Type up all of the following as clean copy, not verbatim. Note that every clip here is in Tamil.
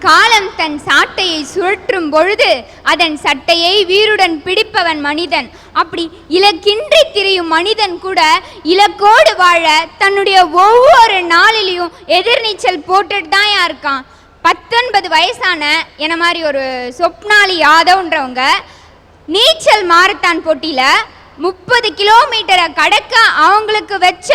காலம் தன் சாட்டையை சுழற்றும் பொழுது அதன் சட்டையை வீருடன் பிடிப்பவன் மனிதன். அப்படி இலக்கின்றி திரியும் மனிதன் கூட இலக்கோடு வாழ தன்னுடைய ஒவ்வொரு நாளிலையும் எதிர்நீச்சல் போட்டுட்டு தான் இருக்கான். 19 வயசான என்ன மாதிரி ஒரு சொப்னாலி யாதவ்ன்றவங்க நீச்சல் மாரத்தான் போட்டியில் 30 கிலோமீட்டரை கடக்க அவங்களுக்கு வச்ச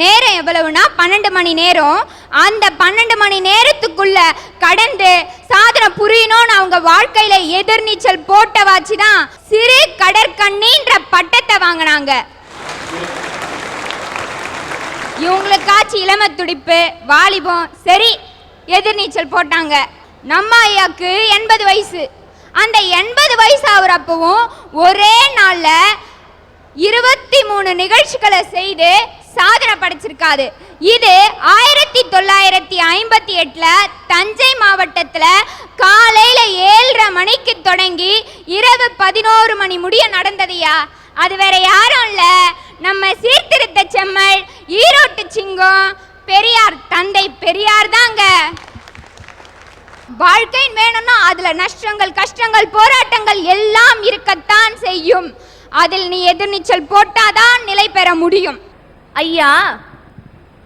நேரம் எவ்வளவுனா 12 மணி நேரம். அந்த 12 மணி நேரத்துக்குள்ள கடந்து சாதனை புரியணும்னு அவங்க வாழ்க்கையில எதிர்நீச்சல் போட்ட வாச்சு தான் சிறு கடற்கண்ணின்ற பட்டத்தை வாங்கினாங்க. இவங்களுக்காச்சு இளம துடிப்பு வாலிபம் சரி எதிர்நீச்சல் போட்டாங்க. நம்ம ஐயாக்கு 80 வயசு. அந்த 80 வயசு ஆகுறப்பவும் ஒரே நாள்ல 23 நிகழ்ச்சிகளை செய்து சாதனை படைச்சிருக்காரு. இது 1958 தஞ்சை மாவட்டத்துல காலையில 7:30 மணிக்கு தொடங்கி இரவு 11 மணி முடிய நடந்ததையா. அது வேற யாரும் இல்ல, நம்ம சீர்திருத்த செம்மல் ஈரோட்டு சிங்கம் பெரியார், தந்தை பெரியார் தாங்க. வாழ்க்கை வேணும்னா அதுல நஷ்டங்கள் கஷ்டங்கள் போராட்டங்கள் எல்லாம் இருக்கத்தான் செய்யும். அதில் நீ எதிர்நீச்சல் போட்டாதான் நிலை பெற முடியும். ஐயா,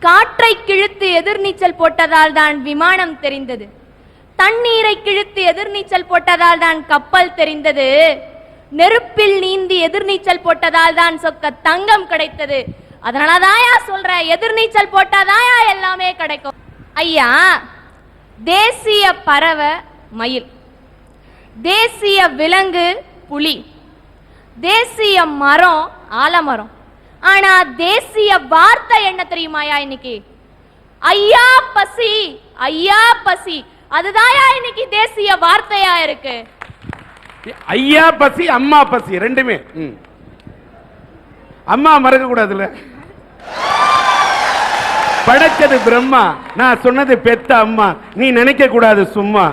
காற்றை கிழித்து எதிர்நீச்சல் போட்டதால் தான் விமானம் தெரிந்தது, தண்ணீரை கிழித்து எதிர்நீச்சல் போட்டதால் தான் கப்பல் தெரிந்தது, நெருப்பில் நீந்தி எதிர்நீச்சல் போட்டதால் தான் சொக்க தங்கம் கிடைத்தது. அதனாலதாயா சொல்ற எதிர்நீச்சல் போட்டாதாயா எல்லாமே கிடைக்கும். ஐயா, தேசிய பறவை மயில், தேசிய விலங்கு புலி, தேசிய மரம் ஆலமரம். ஆனா தேசிய வார்த்தை என்ன தெரியுமாயா இன்னைக்கு? ஐயா பசி, ஐயா பசி. அதுதான்யா இன்னைக்கு தேசிய வார்த்தையா இருக்கு. ஐயா பசி அம்மா பசி ரெண்டுமே. அம்மா மறக்க கூடாதுல. படைச்சது பிரம்மா, நான் சொன்னது பெத்த அம்மா, நீ நினைக்க கூடாது சும்மா.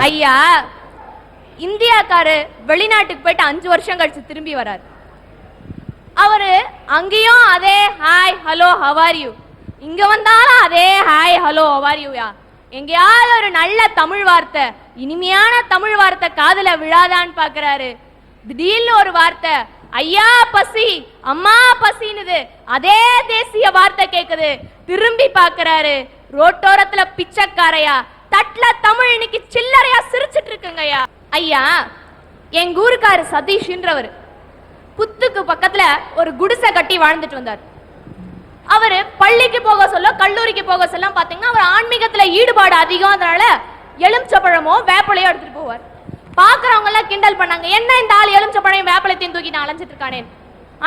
ஐயா, இந்தியாக்காரு வெளிநாட்டுக்கு போயிட்டு 5 வருஷம் கழிச்சு திரும்பி வராரு. அவரு அங்கேயும் அதே hi hello how are you, இங்க வந்தாலும் அதே ஹாய் ஹலோ ஹவ் ஆர் யூயா. எங்கேயாவது ஒரு நல்ல தமிழ் வார்த்தை, இனிமையான தமிழ் வார்த்தை காதுல விழாதான்னு பாக்குறாரு. திடீர்னு ஒரு வார்த்தை ஐயா பசி அம்மா பசினுது, அதே தேசிய வார்த்தை கேக்குது. திரும்பி பாக்குறாரு, ரோட்டோரத்துல பிச்சைக்காரையா, தட்ல தமிழ் இன்னைக்கு சில்லறையா சிரிச்சிட்டு இருக்குங்கய்யா. ஐயா, எங்க ஊருக்காரு சதீஷ்ன்றவர் புத்துக்கு பக்கத்துல ஒரு குடிசை கட்டி வாழ்ந்துட்டு வந்தார். அவரு பள்ளிக்கு போக சொல்ல கல்லூரிக்கு போக சொல்ல பாத்தீங்கன்னா அவர் ஆன்மீகத்துல ஈடுபாடு அதிகம். அதனால எலுமிச்சப்பழமோ வேப்பலையோ எடுத்துட்டு போவார். பாக்குறவங்க எல்லாம் கிண்டல் பண்ணாங்க, என்ன இந்த ஆள் எலுமிச்சப்பழையும் வேப்பலையும் தூக்கி நான் அலைஞ்சிட்டு இருக்கானே.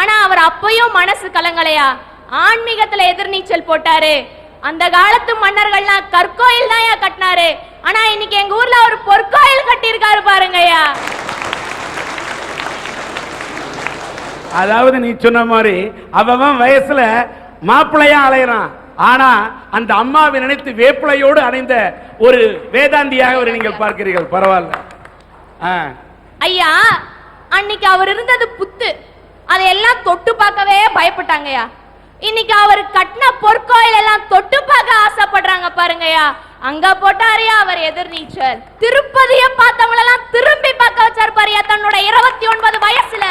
ஆனா அவர் அப்பயும் மனசு கலங்கலையா, ஆன்மீகத்துல எதிர்நீச்சல் போட்டாரு. அந்த காலத்து மன்னர்கள்லாம் கற்கோயில் தான் கட்டினாரு. ஆனா இன்னைக்கு எங்க ஊர்ல ஒரு பொற்கோயில் கட்டி இருக்காரு பாருங்கய்யா. அதாவது நீ சொன்ன மாதிரி அவன் வயசுல மாப்பிள்ளையா அலையறான், ஆனா அந்த அம்மாவை நினைத்து வேப்பிலையோடு அடைந்த ஒரு வேதாந்தியாக நீங்கள் பார்க்கிறீர்கள். பரவாயில்ல ஐயா. அன்னைக்கு அவர் இருந்தது புத்து, அதையெல்லாம் தொட்டு பார்க்கவே பயப்பட்டாங்கய்யா. இன்னைக்கு அவர் கட்டின பொற்கோயில் எல்லாம் தொட்டு பார்க்க ஆசைப்படுறாங்க பாருங்கய்யா. அங்க போட்டாரியா அவர் எதிர்நீச்சல். திருப்பதியை பார்த்தவங்க எல்லாம் திரும்பி பார்க்க வச்சார் பாரியா தன்னோட 29 வயசுல.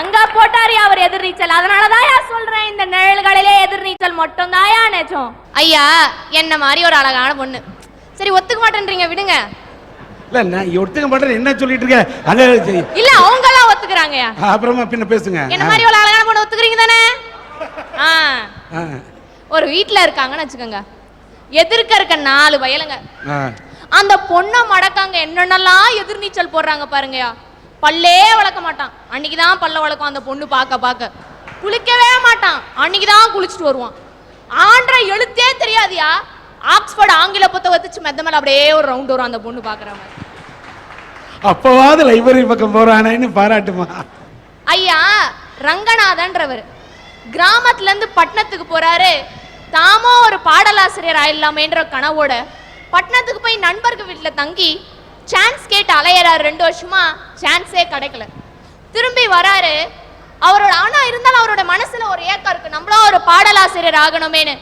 அங்க போட்டாரியா அவர் எதிர்நீச்சல். அதனாலதான் சொல்றேன், இந்த நிழல்களிலே எதிர்நீச்சல் மட்டும் தாயா நிஜம். ஐயா, என்ன மாதிரி ஒரு அழகான பொண்ணு. சரி, ஒத்துக்க மாட்டேன்றீங்க, விடுங்க. இல்ல நான் ஒத்துக்க மாட்டேன் என்ன சொல்லிட்டு இருக்க? அங்க இல்ல அவங்க எல்லாம் ஒத்துக்கறாங்கயா. அப்புறமா பின்ன பேசுங்க. என்ன மாதிரி ஒரு அழகான பொண்ணு ஒத்துக்கறீங்க தானே? ஒரு வீட்ல இருக்காங்கன்னு வச்சுக்கோங்க, எதிர்க்க இருக்க 4 வயலுங்க. அந்த பொண்ணை மடக்காங்க என்னென்னலாம் எதிர்நீச்சல் போடுறாங்க பாருங்கயா. பல்லே வளர்க்க மாட்டான், அன்னைக்குதான் பல்ல வளர்க்கும். அந்த பொண்ணு பார்க்க குளிக்கவே மாட்டான், அன்னைக்குதான் குளிச்சுட்டு வருவான். ஆண்ட எழுத்தே தெரியாதியா, ஆக்ஸ்போர்ட் ஆங்கில புத்தகம் வச்சு மெத்த மேல அப்படியே ஒரு ரவுண்ட் வரும் அந்த பொண்ணு பாக்குற மாதிரி. அப்பவாது லைப்ரரி பக்கம் போறானேன்னு பாராட்டுமா. ஐயா, ரங்கநாதன்றவர் கிராமத்துல இருந்து பட்டணத்துக்கு போறாரு. தாமோ ஒரு பாடலாசிரியர் ஆயிடலாமேன்ற கனவோட பட்டணத்துக்கு போய் நண்பர்கள் வீட்டுல தங்கி சான்ஸ் கேட்டு அலையறாரு. 2 வருஷமா சான்ஸே கிடைக்கல. திரும்பி வராரு. ஆனா இருந்தாலும் அவரோட மனசுல ஒரு ஏக்கம் இருக்கு, நம்மளும் ஒரு பாடலாசிரியர் ஆகணுமேனு.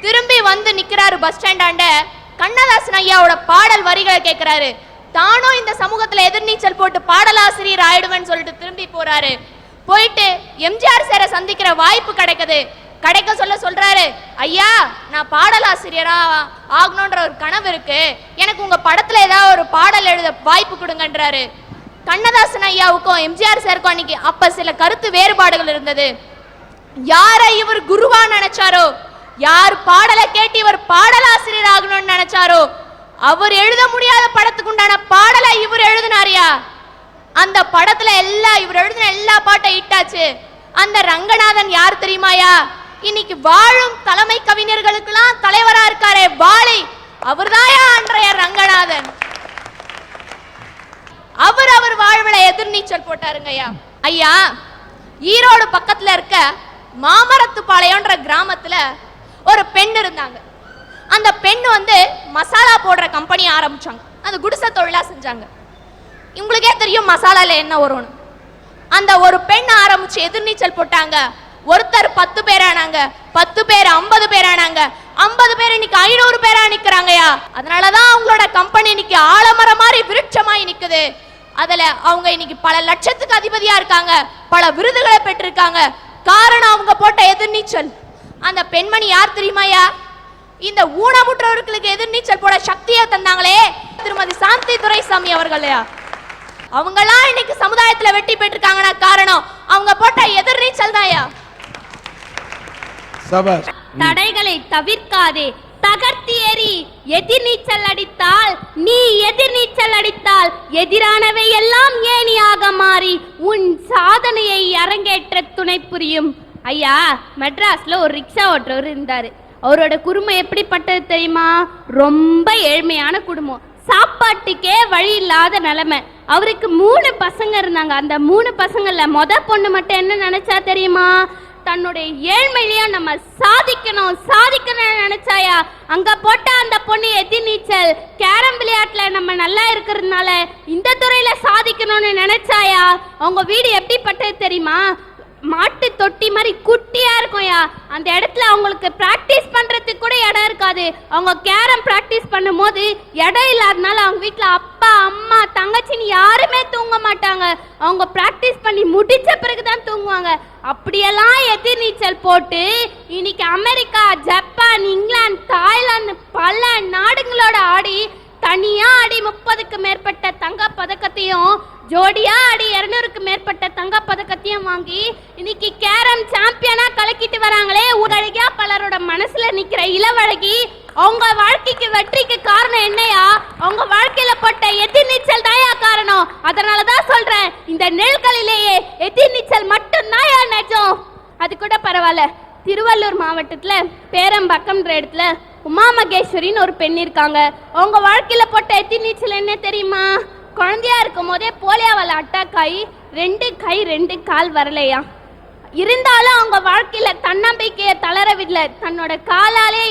திரும்பி வந்து நிக்கிறாரு பஸ் ஸ்டாண்டாண்ட. கண்ணதாசன் ஐயாவோட பாடல் வரிகளை கேட்கிறாரு. தானும் இந்த சமூகத்துல எதிர்நீச்சல் போட்டு பாடலாசிரியர் ஆயிடுவேன்னு சொல்லிட்டு திரும்பி போறாரு. போயிட்டு எம்ஜிஆர் சாரை சந்திக்கிற வாய்ப்பு கிடைக்க சொல்றாரு, ஐயா நான் பாடலாசிரியரா ஆகணும்ன்ற ஒரு கனவு இருக்கு, எனக்கு உங்க படத்துல ஏதாவது ஒரு பாடல் எழுத வாய்ப்பு கொடுங்கன்றாரு. கண்ணதாசன் ஐயாவுக்கும் எம்ஜிஆர் சாருக்கும் அன்னைக்கு அப்ப சில கருத்து வேறுபாடுகள் இருந்தது. யாரை இவர் குருவா நினைச்சாரோ, யார் பாடலை கேட்டு இவர் பாடலாசிரியர் ஆகணும்னு நினைச்சாரோ, அவர் எழுத முடியாத படத்துக்கு உண்டான பாடலை இவர் எழுதினாரியா. அந்த படத்துல இவர் எழுதின எல்லா பாட்டும் இட்டாச்சு. அந்த ரங்கநாதன் யார் தெரியுமாயா? இன்னைக்கு வாழும் தலைமை கவிஞர்களுக்கெல்லாம் தலைவரா இருக்காரே வாலி, அவர்தாயா அன்றைய ரங்கநாதன். அவர் வாழ்வுல எதிர்நீச்சல் போட்டாருங்க ஐயா. ஐயா ஈரோடு பக்கத்துல இருக்க மாமரத்துப்பாளையம்ன்ற கிராமத்துல ஒரு பெண் இருந்தாங்க. அந்த பெண் வந்து மசாலா போடுற கம்பெனி ஆரம்பிச்சாங்க. அது குடிசை தொழிலா செஞ்சாங்க. உங்களுக்கே தெரியும் மசாலால என்ன வரும்னு. அந்த ஒரு பெண் ஆரம்பிச்சு எதிர்நீச்சல் போட்டாங்க. ஒருத்தர் 10 பேர் ஆனாங்க, 10 பேர் 50 பேர் ஆனாங்க, 50 பேர் இன்னைக்கு 500 பேரா நிக்கிறாங்கயா. அதனாலதான் அவங்களோட கம்பெனி இன்னைக்கு ஆலமரம் மாதிரி விருட்சமாய் நிக்குது. அதுல அவங்க இன்னைக்கு பல லட்சத்துக்கு அதிபதியா இருக்காங்க, பல விருதுகளை பெற்றிருக்காங்க. காரணம் அவங்க போட்ட எதிர்நீச்சல். அந்த பெண்மணி யார் தெரியுமாயா? இந்த ஊனமுற்றவர்களுக்கு எதிர்நீச்சல் போட சக்தியை தந்தாங்களே திருமதி சாந்தி துரைசாமி அவர்களையா. அவங்கெல்லாம் இன்னைக்கு சமுதாயத்துல வெற்றி பெற்றிருக்காங்கன்னா காரணம் அவங்க போட்ட எதிர்நீச்சல் தான்யா. தடைகளை தவிர்க்காதே, தகர்த்தி எறி. எதிர்நீச்சல் அடித்தால் எதிரானவை எல்லாம் ஏணியாக மாறி உன் சாதனையை அரங்கேற்ற துணை புரியும். ஐயா மெட்ராஸ்ல ஒரு ரிக்ஷா ஓட்டுறவர் இருந்தாரு. அவரோட குடும்பம் எப்படிப்பட்டது தெரியுமா? ரொம்ப ஏழ்மையான குடும்பம், சாப்பாட்டுக்கே வழி இல்லாத நிலைமை. அவருக்கு 3 பசங்க இருந்தாங்க. அந்த 3 பசங்கள்ல பொண்ணு மட்டும் என்ன நினைச்சா தெரியுமா? தன்னுடைய ஏழ்மையிலேயே நம்ம சாதிக்கணும் நினைச்சாயா. அங்க போட்ட அந்த பொண்ணு எதிர்நீச்சல் கேரம் விளையாட்டுல நம்ம நல்லா இருக்கிறதுனால இந்த துறையில சாதிக்கணும்னு நினைச்சாயா. அவங்க வீடு எப்படிப்பட்டது தெரியுமா? மாட்டு தொட்டி மாதிரி குட்டியா இருக்கும்யா. அந்த இடத்துல அவங்களுக்கு பிராக்டிஸ் பண்றதுக்கு கூட இடம் இருக்காது. அவங்க கேரம் பிராக்டிஸ் பண்ணும் போது இடம் இல்லாதனால அவங்க வீட்டுல அப்பா அம்மா தங்கச்சின்னு யாருமே தூங்க மாட்டாங்க. அவங்க பிராக்டிஸ் பண்ணி முடிச்ச பிறகுதான் தூங்குவாங்க. அப்படியெல்லாம் எதிர்நீச்சல் போட்டு இன்னைக்கு அமெரிக்கா, ஜப்பான், இங்கிலாந்து, தாய்லாந்து பல நாடுகளோட ஆடி தனியா ஆடி 30க்கு மேற்பட்ட தங்க பதக்கத்தையும் ஜோடியா ஆடி 200க்கு மேற்பட்ட தங்க பதக்கத்தையும் வாங்கி இன்னைக்கு கேரம் சாம்பியனா கலக்கிட்டு வராங்களே. உலகியா பலரோட மனசுல நிக்கிற இளவழகி. அவங்க வாழ்க்கைக்கு வெற்றிக்கு காரணம் என்னையா? அவங்க வாழ்க்கையில போட்ட எதிர்நீச்சல் தாயா காரணம். அதனாலதான் சொல்றேன், இந்த நெல்களிலேயே எதிர்நீச்சல் மட்டும்தான் நிஜம். அது கூட பரவாயில்ல. திருவள்ளூர் மாவட்டத்துல பேரம்பக்கம்ன்ற இடத்துல உமா மகேஸ்வரின்னு ஒரு பெண் இருக்காங்க. அவங்க வாழ்க்கையில போட்ட எதிர்நீச்சல் என்ன தெரியுமா? குழந்தையா இருக்கும் போதே போலியோவால் அட்டாக் ஆகி 2 கை 2 கால் வரலையா. இருந்தாலும் அவங்க வாழ்க்கையில தன்னம்பிக்கையை தளரவில்லை. தன்னோட காலாலே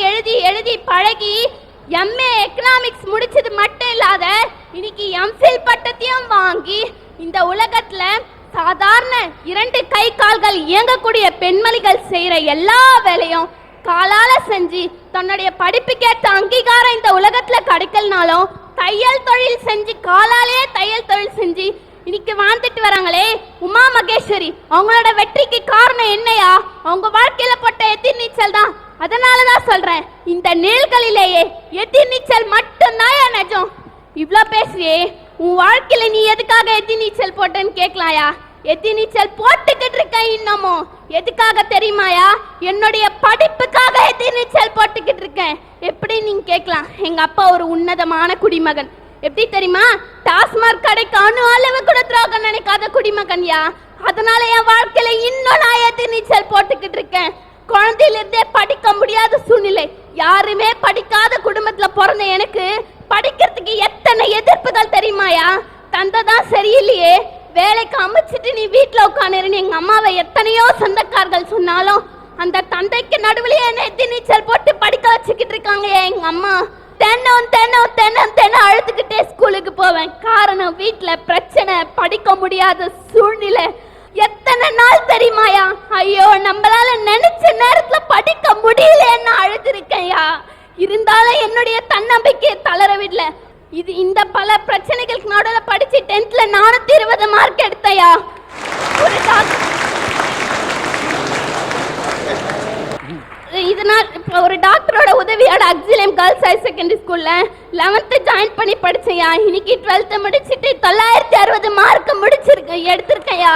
எழுதி பழகி MA எக்கனாமிக்ஸ் முடிச்சது மட்டும் இல்லாத இன்னைக்கு MPhil பட்டத்தையும் வாங்கி இந்த உலகத்துல சாதாரண 2 கை கால்கள் இயங்கக்கூடிய பெண்மணிகள் செய்யற எல்லா வேலையும் காலால செஞ்சு தன்னுடைய படிப்புக்கேற்ற அங்கீகாரம் இந்த உலகத்துல கிடைக்கலனாலும் தையல் தொழில் செஞ்சு காலாலே தையல் தொழில் செஞ்சு இன்னைக்கு வாழ்ந்துட்டு வராங்களே உமா மகேஸ்வரி. அவங்களோட வெற்றிக்கு காரணம் என்னையா? அவங்க வாழ்க்கையில போட்ட எதிர்நீச்சல் தான். அதனாலதான் சொல்றேன், இந்த நெல்களிலேயே எதிர்நீச்சல் மட்டும்தான் நிஜம். இவ்ளோ பேசுறியே, உன் வாழ்க்கையில நீ எதுக்காக எதிர்நீச்சல் போட்டேன்னு கேட்கலாயா? எதிர்நீச்சல் போட்டுக்கிட்டு இருக்க இன்னமும். எதுக்காக தெரியுமாயா? என்னுடைய படிப்புக்காக எதிர்நீச்சல் போட்டுக்கிட்டு இருக்கேன். எப்படி நீங்க கேட்கலாம். எங்க அப்பா ஒரு உன்னதமான குடிமகன். எப்படி தெரியுமா? டாஸ்மாக் கடைக்கு அளவு கூட துரோகம் நினைக்காத குடிமகன்யா. அதனால என் வாழ்க்கையில இன்னும் நான் எதிர்நீச்சல் போட்டுக்கிட்டு இருக்கேன். குழந்தையில இருந்தே படிக்க முடியாத சூழ்நிலை. யாருமே படிக்காத குடும்பத்துல பிறந்த எனக்கு படிக்கிறதுக்கு எத்தனை எதிர்ப்புகள் தெரியுமாயா? தந்தை தான் சரியில்லையே, வேலைக்கு அமைச்சிட்டு நீ வீட்டுல உட்காந்துருன்னு எங்க அம்மாவை எத்தனையோ சொந்தக்காரர்கள் சொன்னாலும் அந்த தந்தைக்கு நடுவுலயே என்ன எதிர்நீச்சல் போட்டு படிக்க வச்சுக்கிட்டு இருக்காங்க எங்க அம்மா. தென்னம் அழுதுகிட்டே ஸ்கூலுக்கு போவேன். காரணம் வீட்டுல பிரச்சனை, படிக்க முடியாத சூழ்நிலை. எத்தனை நாள் தெரியுமாயா? ஐயோ, நம்மளால நினைச்ச நேரத்துல படிக்க முடியலன்னு அழுதுருக்கையா. இருந்தாலும் என்னுடைய தன்னம்பிக்கையை தளர விடல. இந்த பல பிரச்சனைகளுக்கு நடுவில் படிச்சு 10th 420 மார்க் எடுத்தையா. ஒரு டாக்டரோட உதவியோட அக்ஸிலியம் கேர்ள்ஸ் ஹையர் செகண்டரி ஸ்கூல்ல 11th ஜாயின் பண்ணி படிச்சையா. இன்னைக்கு 12th முடிச்சிட்டு 960 மார்க் எடுத்திருக்கையா.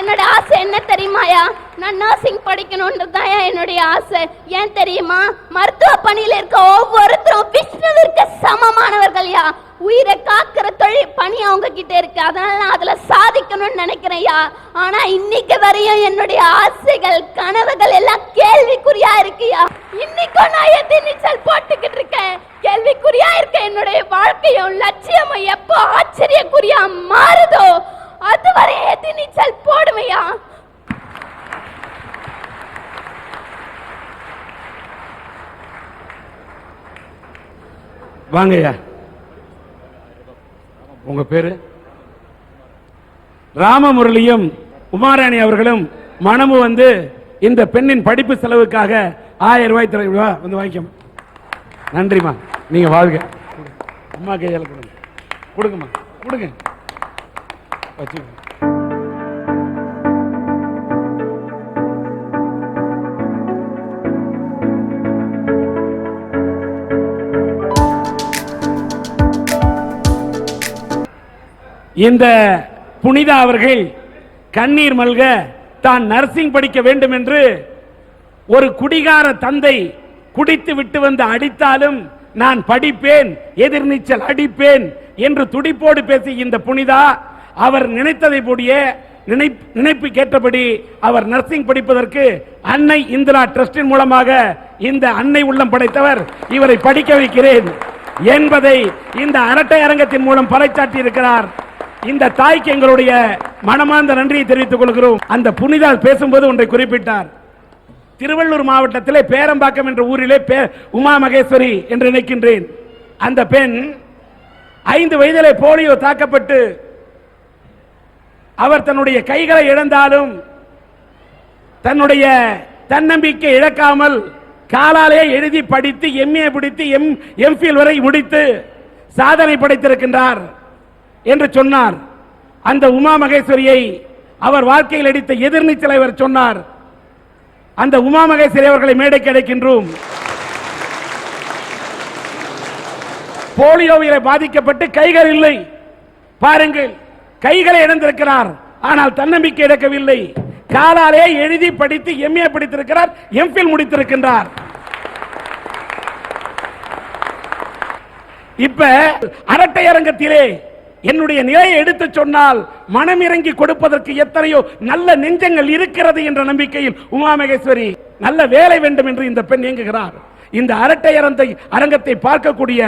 என்னோட ஆசை என்ன தெரியுமாயா? நான் நர்சிங் படிக்கணும்ன்றதுதான் என்னுடைய ஆசை. ஏன் தெரியுமா? மருத்துவ பணியில இருக்க ஒவ்வொருத்தரும் விஷ்ணுவிற்கு சமமானவர்கள்யா. உயிரை காக்கிற தொழில் பணி அவங்க கிட்ட இருக்கு. அதனால நான் அதுல சாதிக்கணும்னு நினைக்கிறேன்யா. ஆனா இன்னைக்கு வரையும் என்னுடைய ஆசைகள் கனவுகள் எல்லாம் கேள்விக்குறியா இருக்குயா. இன்னைக்கும் நான் எதிர் நீச்சல் போட்டுக்கிட்டு இருக்கேன். கேள்விக்குறியா இருக்க என்னுடைய வாழ்க்கையும் லட்சியமும் எப்போ ஆச்சரியக்குறியா மாறுதோ அதுவரை எதிர் நீச்சல் போடுமையா. வாங்கய்யா, உங்க பேரு? ராமமுரளியும் உமாராணி அவர்களும் மனமும் வந்து இந்த பெண்ணின் படிப்பு செலவுக்காக 1000 ரூபாய் தருவா வந்து வாங்கிக்க. நன்றிமா, நீங்க வாழ்க. அம்மா கையால கொடுங்க, கொடுங்கம்மா, கொடுங்க. இந்த புனிதா அவர்கள் கண்ணீர் மல்க தான் நர்சிங் படிக்க வேண்டும் என்று ஒரு குடிகார தந்தை குடித்து விட்டு வந்து அடித்தாலும் நான் படிப்பேன், எதிர்நீச்சல் அடிப்பேன் என்று துடிப்போடு பேசி இந்த புனிதா அவர் நினைத்ததை போடிய நினைப்பு கேட்டபடி அவர் நர்சிங் படிப்பதற்கு அன்னை இந்திரா டிரஸ்டின் மூலமாக இந்த அன்னை உள்ளம் படைத்தவர் இவரை படிக்க வைக்கிறேன் என்பதை இந்த அரட்டை அரங்கத்தின் மூலம் பறைசாற்றி இருக்கிறார். இந்த தாய்க்கு எங்களுடைய மனமார்ந்த நன்றியை தெரிவித்துக் கொள்கிறோம். அந்த புனிதால் பேசும்போது ஒன்றை குறிப்பிட்டார். திருவள்ளூர் மாவட்டத்திலே பேரம்பாக்கம் என்ற ஊரிலே உமா மகேஸ்வரி என்று நினைக்கின்றேன். அந்த பெண் 5 வயதிலே போலியோ தாக்கப்பட்டு அவர் தன்னுடைய கைகளை இழந்தாலும் தன்னுடைய தன்னம்பிக்கை இழக்காமல் காலாலே எழுதி படித்து MA பிடித்து MPhil வரை முடித்து சாதனை படைத்திருக்கின்றார் என்று சொன்னார். அந்த உமா மகேஸ்வரியை அவர் வாழ்க்கையில் அடித்த எதிர்நீச்சலை அவர் சொன்னார். அந்த உமா மகேஸ்வரி அவர்களை மேடைக்கு அழைக்கின்றோம். போலியோவிலே பாதிக்கப்பட்டு கைகள் இல்லை, பாருங்கள், கைகளை இழந்திருக்கிறார். ஆனால் தன்னம்பிக்கை இழக்கவில்லை. காலாலே எழுதி படித்து MA படித்திருக்கிறார், MPhil முடித்திருக்கின்றார். இப்ப அரட்டை அரங்கத்திலே என்னுடைய நிலையை எடுத்து சொன்னால் மனம் இறங்கி கொடுப்பதற்கு எத்தனையோ நல்ல நெஞ்சங்கள் இருக்கிறது என்ற நம்பிக்கையில் உமா மகேஸ்வரி நல்ல வேலை வேண்டும் என்று இந்த பெண் இயங்குகிறார். இந்த அரட்டை அரங்கத்தை பார்க்கக்கூடிய,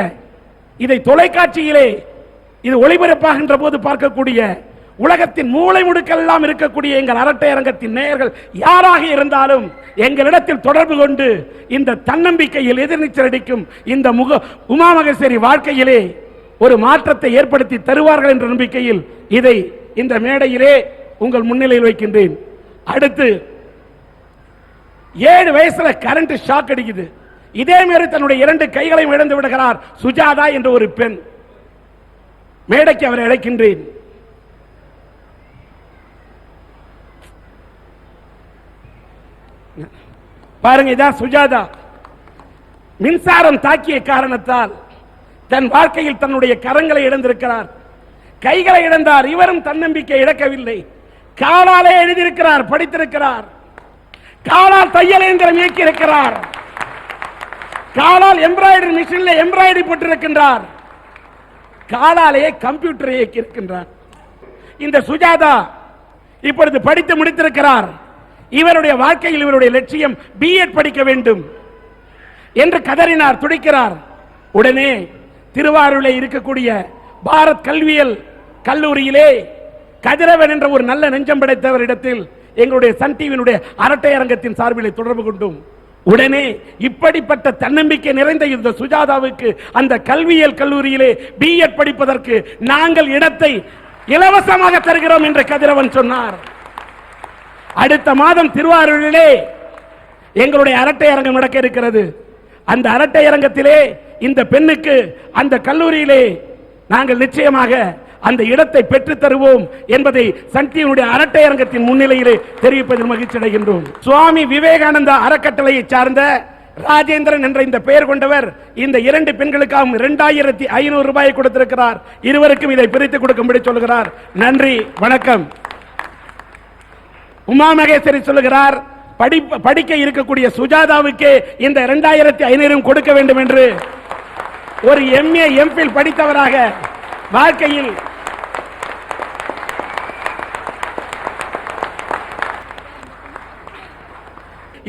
இதை தொலைக்காட்சியிலே இது ஒளிபரப்பாகின்ற போது பார்க்கக்கூடிய, உலகத்தின் மூளை முடுக்கெல்லாம் இருக்கக்கூடிய எங்கள் அரட்டை அரங்கத்தின் நேயர்கள் யாராக இருந்தாலும் எங்களிடத்தில் தொடர்பு கொண்டு இந்த தன்னம்பிக்கையில் எதிர்நீச்சல் அடிக்கும் இந்த உமா மகேஸ்வரி வாழ்க்கையிலே ஒரு மாற்றத்தை ஏற்படுத்தி தருவார்கள் என்ற நம்பிக்கையில் இதை இந்த மேடையிலே உங்கள் முன்னிலையில் வைக்கின்றேன். அடுத்து 7 வயசுல கரண்ட் ஷாக் அடிக்குது. இதே மாதிரி தன்னுடைய 2 கைகளையும் இழந்து விடுகிறார் சுஜாதா என்ற ஒரு பெண். மேடைக்கு அவரை அழைக்கின்றேன். பாருங்க, இதான் சுஜாதா. மின்சாரம் தாக்கிய காரணத்தால் தன் வாழ்க்கையில் தன்னுடைய கரங்களை இழந்திருக்கிறார், கைகளை இழந்தார். இவரும் தன்னம்பிக்கை இழக்கவில்லை. காலாலே எழுதியிருக்கிறார், படித்திருக்கிறார். காலால் தையல் இயந்திரம் இயக்கி இருக்கிறார். காலால் எம்ப்ராய்டரி மிஷினில் எம்ப்ராய்டரி போட்டிருக்கின்றார். காலாலேயே கம்ப்யூட்டரை இயக்கி இருக்கின்றார். இந்த சுஜாதா இப்பொழுது படித்து முடித்திருக்கிறார். இவருடைய வாழ்க்கையில் இவருடைய லட்சியம் B.Ed படிக்க வேண்டும் என்று கதறினார், துடிக்கிறார். உடனே திருவாரூரில் இருக்கக்கூடிய பாரத் கல்வியல் கல்லூரியிலே கதிரவன் என்ற ஒரு நல்ல நெஞ்சம் படைத்தவரிடத்தில் எங்களுடைய சன் டிவியினுடைய அரட்டை அரங்கத்தின் சார்பில் தொடர்பு கொண்டும் உடனே இப்படிப்பட்ட தன்னம்பிக்கை நிறைந்த இந்த சுஜாதாவுக்கு அந்த கல்வியல் கல்லூரியிலே B.Ed படிப்பதற்கு நாங்கள் இடத்தை இலவசமாக தருகிறோம் என்று கதிரவன் சொன்னார். அடுத்த மாதம் திருவாரூரிலே எங்களுடைய அரட்டை அரங்கம் நடக்க இருக்கிறது. அந்த அரட்டை அரங்கத்திலே இந்த பெண்ணுக்கு அந்த கல்லூரியிலே நாங்கள் நிச்சயமாக அந்த இடத்தை பெற்று தருவோம் என்பதை சன் டிவியுடைய அரட்டை அரங்கத்தின் முன்னிலையிலே தெரிவிப்பதில் மகிழ்ச்சி அடைகின்றோம். சுவாமி விவேகானந்தா அறக்கட்டளையை சார்ந்த ராஜேந்திரன் என்ற இந்த பெயர் கொண்டவர் இந்த 2 பெண்களுக்காகவும் 2500 ரூபாயை கொடுத்திருக்கிறார். இருவருக்கும் இதை பிரித்து கொடுக்கும்படி சொல்கிறார். நன்றி, வணக்கம். உமா மகேஸ்வரி சொல்லுகிறார், படிக்க இருக்கக்கூடிய சுஜாதாவுக்கு இந்த 2500 கொடுக்க வேண்டும் என்று. ஒரு MA MPhil படித்தவராக வாழ்க்கையில்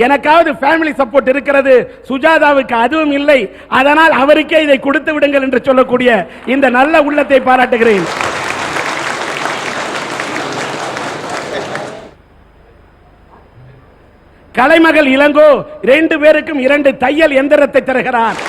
எனக்காவது ஃபேமிலி சப்போர்ட் இருக்கிறது, சுஜாதாவுக்கு அதுவும் இல்லை, அதனால் அவருக்கே இதை கொடுத்து விடுங்கள் என்று சொல்லக்கூடிய இந்த நல்ல உள்ளத்தை பாராட்டுகிறேன். கலைமகள் இளங்கோ 2 பேருக்கும் 2 தையல் எந்திரத்தை தருகிறார்.